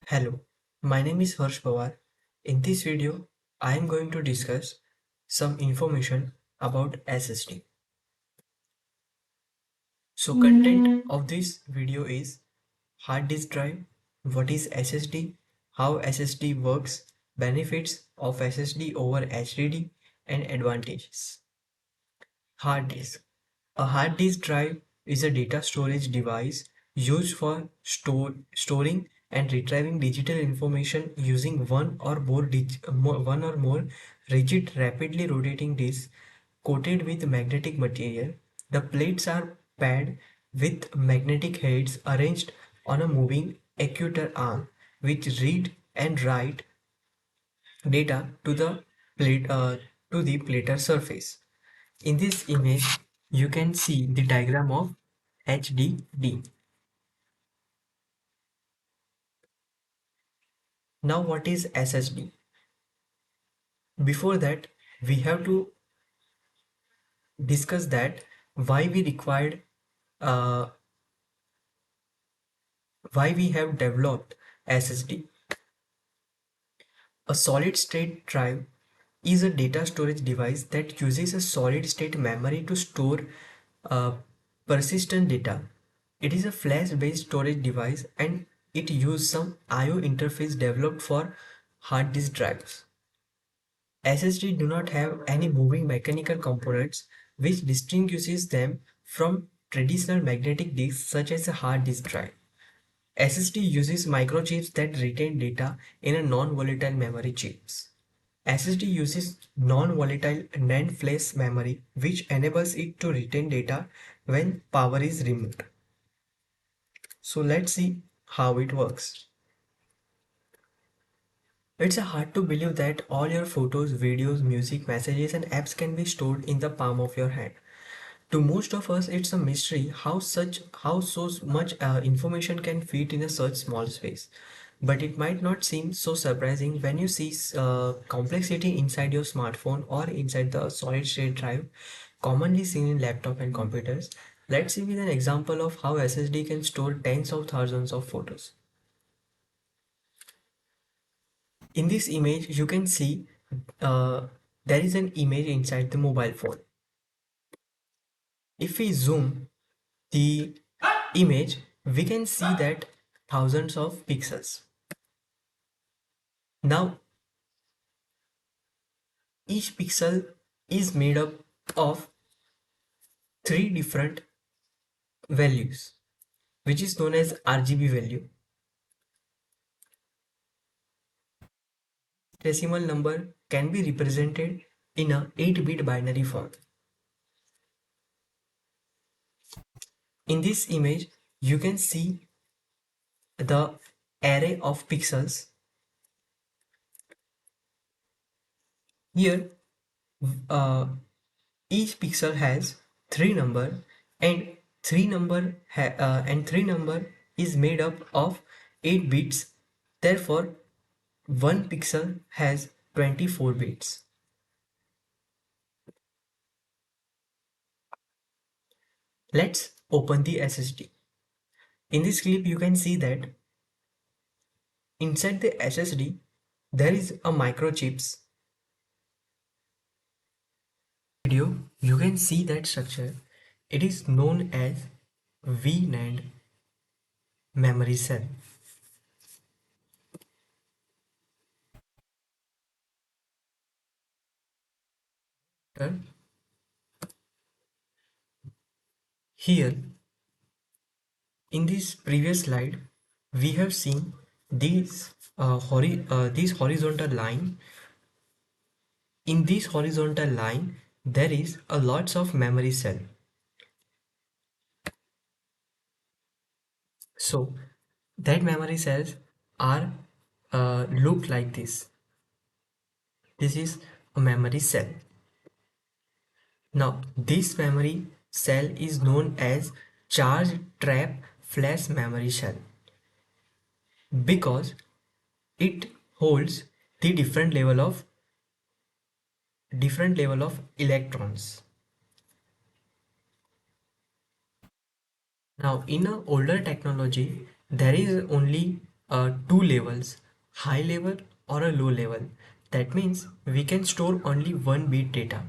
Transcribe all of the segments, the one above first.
Hello, my name is Harsh Pawar. In this video, I am going to discuss some information about SSD. So content of this video is hard disk drive, what is SSD, how SSD works, benefits of SSD over HDD, and advantages. Hard disk. A hard disk drive is a data storage device used for storing and retrieving digital information using one or more rigid, rapidly rotating disks coated with magnetic material. The plates are paired with magnetic heads arranged on a moving actuator arm, which read and write data to the platter surface. In this image, you can see the diagram of HDD. Now, what is SSD? Before that, we have to discuss that why we required, uh, why we have developed SSD. A solid state drive is a data storage device that uses a solid state memory to store uh, persistent data. It is a flash based storage device and it uses some I/O interface developed for hard disk drives. SSD do not have any moving mechanical components which distinguishes them from traditional magnetic disks such as a hard disk drive. SSD uses microchips that retain data in a non-volatile memory chips. SSD uses non-volatile NAND flash memory which enables it to retain data when power is removed. So let's see how it works. It's hard to believe that all your photos, videos, music, messages and apps can be stored in the palm of your hand. To most of us, it's a mystery how so much information can fit in a such small space. But it might not seem so surprising when you see complexity inside your smartphone or inside the solid state drive, commonly seen in laptop and computers. Let's see with an example of how SSD can store tens of thousands of photos. In this image, you can see uh, there is an image inside the mobile phone. If we zoom the image, we can see that thousands of pixels. Now, each pixel is made up of three different values, which is known as RGB value. Decimal number can be represented in a 8-bit binary form. In this image, you can see the array of pixels. Here, uh, each pixel has three number and three number is made up of 8 bits. Therefore, one pixel has 24 bits. Let's open the SSD. In this clip, you can see that inside the SSD, there is a microchips. Video, you can see that structure. It is known as VNAND memory cell. Here, in this previous slide, we have seen this horizontal line. In this horizontal line, there is a lots of memory cell. So that memory cells are look like this. This is a memory cell. Now this memory cell is known as charge trap flash memory cell because it holds the different level of electrons. Now in a older technology there is only two levels, high level or a low level. That means we can store only one bit data.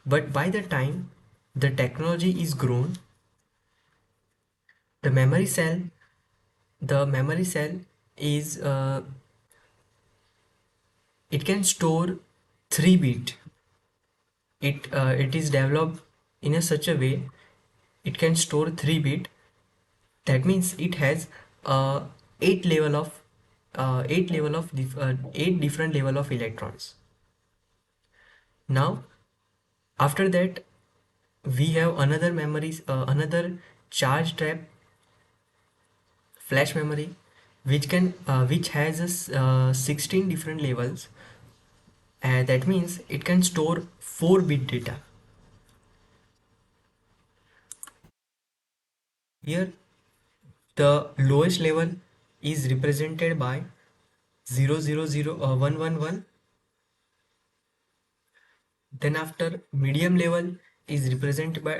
But by the time the technology is grown, the memory cell, the memory cell is it can store 3 bit. It is developed in a such a way it can store 3 bit. That means it has uh, 8 level of 8 different level of electrons. Now after that we have another memories, another charge trap flash memory, which has 16 different levels, and that means it can store 4 bit data. Here the lowest level is represented by 111. Then after medium level is represented by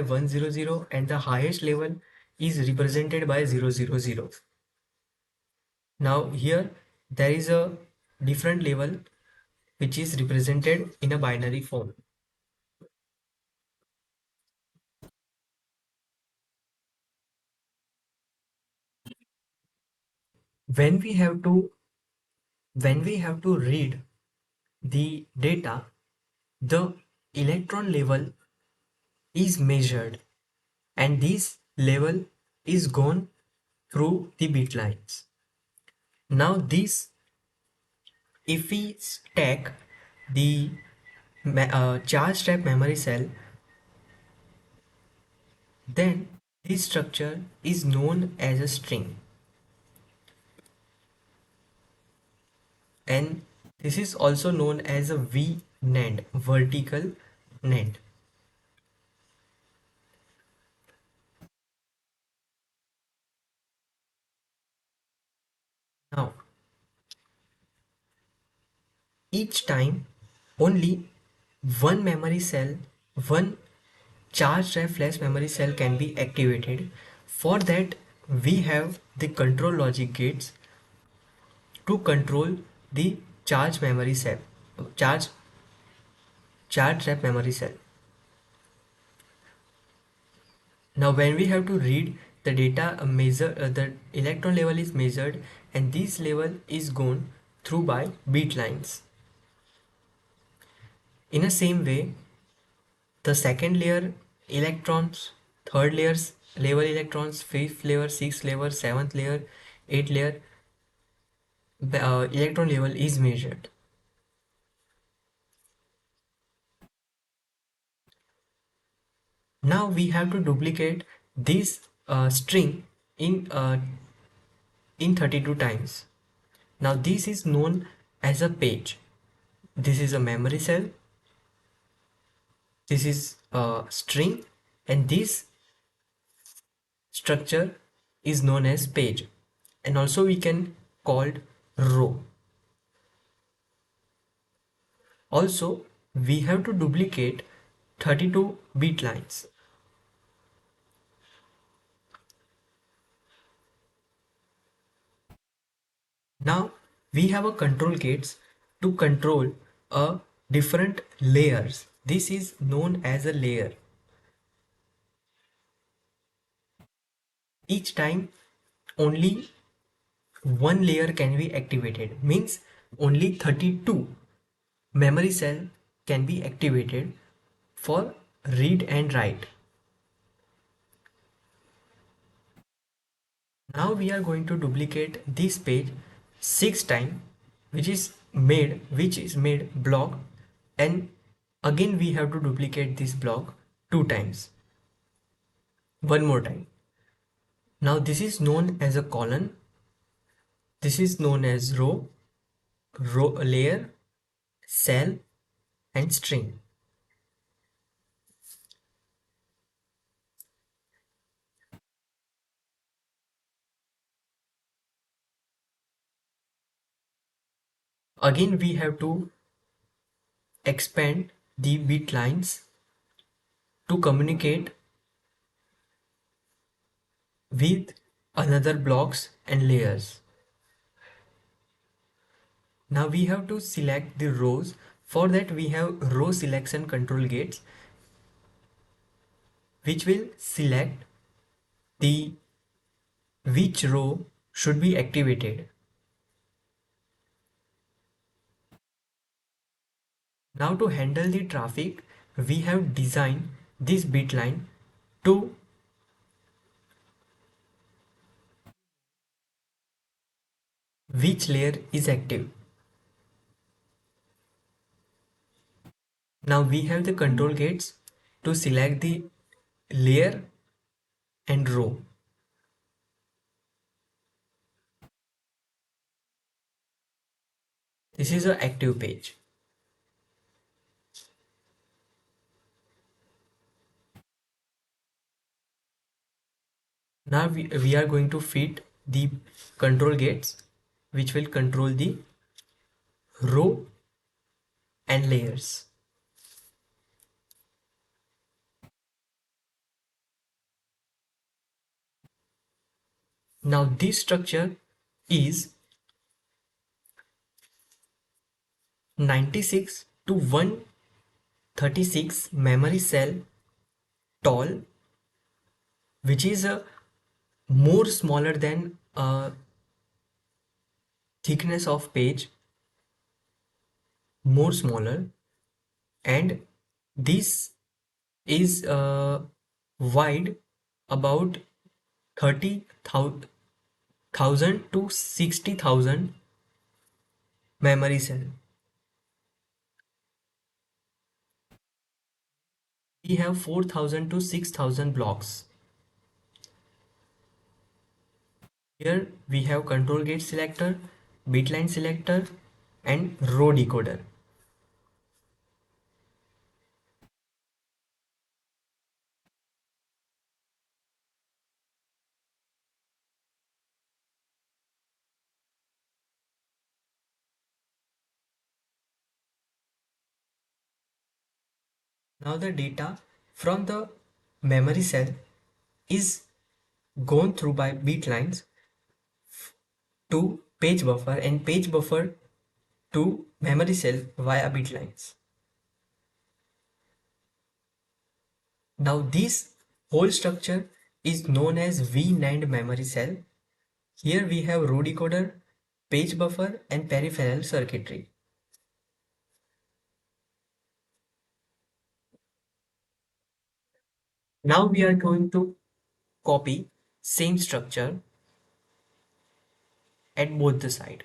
100, and the highest level is represented by 000. Now here there is a different level which is represented in a binary form. When we have to read the data, the electron level is measured, and this level is gone through the bit lines. Now this, if we stack the charge trap memory cell, then this structure is known as a string, and this is also known as a V NAND, vertical NAND. Now each time only one memory cell, one charge drive flash memory cell can be activated. For that we have the control logic gates to control the charge memory cell, charge charge drive memory cell. Now when we have to read the data, measure the electron level is measured, and this level is gone through by bit lines. In the same way, the second layer electrons, third layers level electrons, fifth layer, sixth layer, seventh layer, eighth layer, the electron level is measured. Now we have to duplicate this string in 32 times. Now this is known as a page. This is a memory cell, this is a string, and this structure is known as page, and also we can called row. Also we have to duplicate 32 bit lines. Now we have a control gates to control a different layers. This is known as a layer. Each time only one layer can be activated, means only 32 memory cell can be activated for read and write. Now we are going to duplicate this page 6 times, which is made block, and again we have to duplicate this block 2 times, one more time. Now this is known as a column, this is known as row layer, cell, and string. Again we have to expand the bit lines to communicate with another blocks and layers. Now we have to select the rows. For that we have row selection control gates which will select the which row should be activated. Now to handle the traffic, we have designed this bit line to which layer is active. Now we have the control gates to select the layer and row. This is an active page. Now we are going to fit the control gates which will control the row and layers. Now this structure is 96 to 136 memory cell tall, which is a more smaller than thickness of page, more smaller, and this is wide about 30,000 to 60,000 memory cell. We have 4,000 to 6,000 blocks. Here we have control gate selector, bitline selector, and row decoder. Now the data from the memory cell is gone through by bit lines to page buffer and page buffer to memory cell via bit lines. Now this whole structure is known as V-NAND memory cell. Here we have row decoder, page buffer and peripheral circuitry. Now we are going to copy same structure at both the side.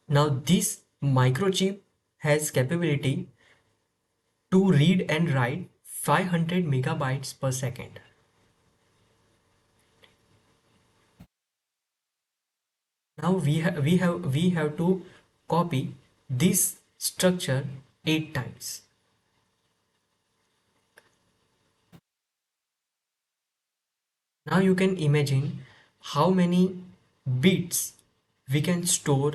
Now this microchip has capability to read and write 500 megabytes per second. Now we have to copy this structure 8 times. Now you can imagine how many bits we can store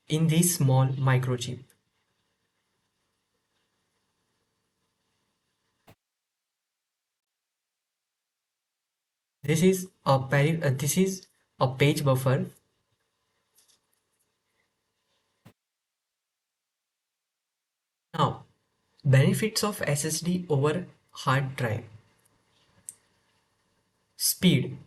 in this small microchip. This is a page buffer. Now, benefits of SSD over hard drive. Speed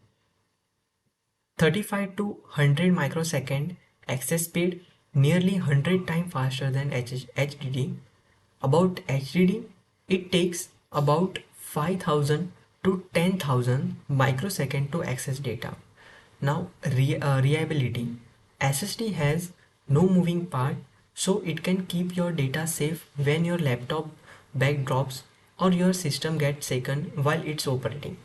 35 to 100 microsecond access speed, nearly 100 times faster than HDD. About HDD, it takes about 5,000 to 10,000 microsecond to access data. Now reliability. SSD has no moving part, so it can keep your data safe when your laptop backdrops or your system gets shaken while it's operating.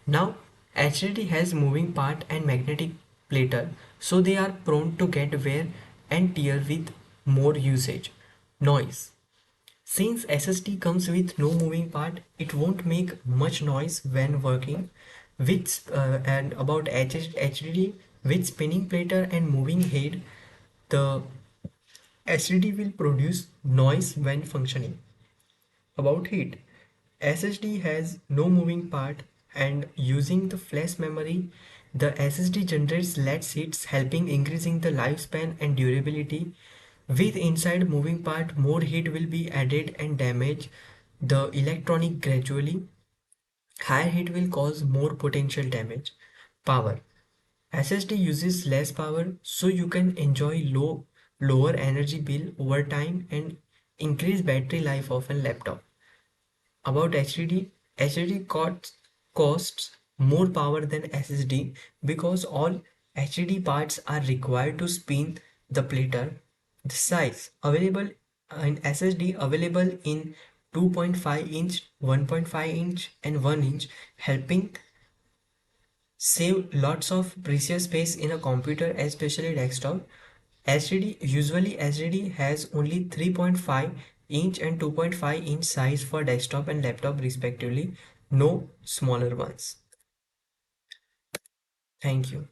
Now HDD has moving part and magnetic platter, so they are prone to get wear and tear with more usage. Noise. Since SSD comes with no moving part, it won't make much noise when working. And about HDD with spinning platter and moving head, the HDD will produce noise when functioning. About heat, SSD has no moving part And using the flash memory, the SSD generates less hits, helping increasing the lifespan and durability. With inside moving part, more heat will be added and damage the electronic gradually. Higher heat will cause more potential damage. Power. SSD uses less power, so you can enjoy lower energy bill over time and increase battery life of a laptop. About HDD costs more power than SSD because all HDD parts are required to spin the platter. The size available in SSD available in 2.5 inch, 1.5 inch and 1 inch, helping save lots of precious space in a computer, especially desktop. HDD has only 3.5 inch and 2.5 inch size for desktop and laptop respectively, no smaller ones. Thank you.